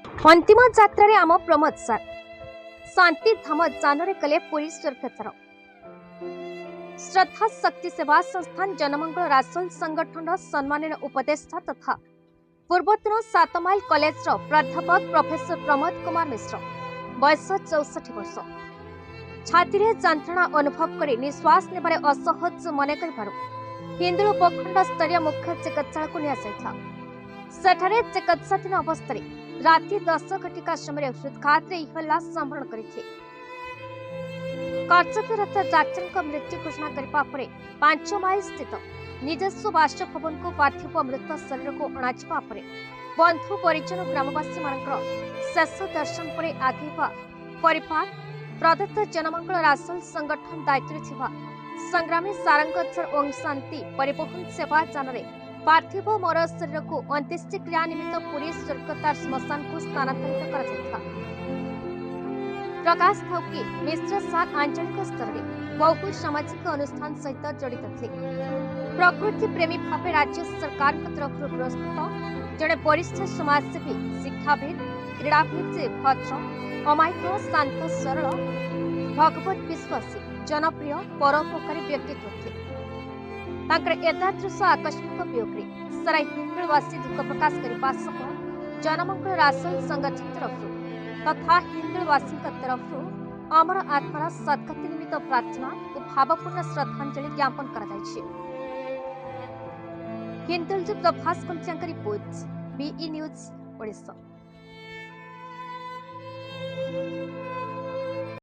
अंतिम यात्रा आम प्रमोद सार शांति धाम जान कले पुरी स्वर्गतर श्रद्धा शक्ति सेवा संस्थान जनमंगल रासोल संगठन सम्मानित उपदेष्टा तथा पूर्वतन 7 माइल कॉलेज प्राध्यापक प्रोफेसर प्रमोद कुमार मिश्र बयस 64 वर्ष छाती जंत्रणा अनुभव कर निश्वास ने असहज मन कर हिंदू उपखंड स्तरीय मुख्य चिकित्सालय को सेठारे चिकित्साधीन अवस्था राति 10 घटिका समय हृदघात इहला संभरण करते कर्तव्यरत डाक्तर मृत्यु घोषणा करने 5 माइल स्थित निजस्व बासभवन को पार्थिव मृत शरीर को अणाଯିबा परे बंधु परिजन ग्रामवासी मानकर शेष दर्शन पर आगेवा परिवार प्रदत्त जनमंगल रासोल संगठन दायित्व थिबा संग्रामी सारंगधर ओम शांति परिवहन सेवा जानरे पार्थिव मर शरीर को अंत्येष्टि क्रिया निमित्त पुरी स्वर्गतार श्मशान को स्थानांतरित कर प्रकाश था कि मिश्र सार आंचलिक स्तर में बहु सामाजिक अनुष्ठान सहित जड़ित थे प्रकृति प्रेमी भाव राज्य सरकार तरफ प्रस्तुत जड़े वरिष्ठ समाजसेवी शिक्षाविद क्रीड़ाविद भद्र अमायिक शांत सरल भगवत विश्वासी जनप्रिय परोपकारी व्यक्तित्व थे एतादृश आकस्मिक वियोगे सारा हिंदुवासी दुख प्रकाश करने सह जनमंगल रासोल संगठन तरफ तथा हिंदुवासी तरफ अमर आत्मार सद्गति निमित्त प्रार्थना और भावपूर्ण श्रद्धांजलि ज्ञापन हिंदुल प्रभास कुंचा रिपोर्ट बीई न्यूज ओडिशा।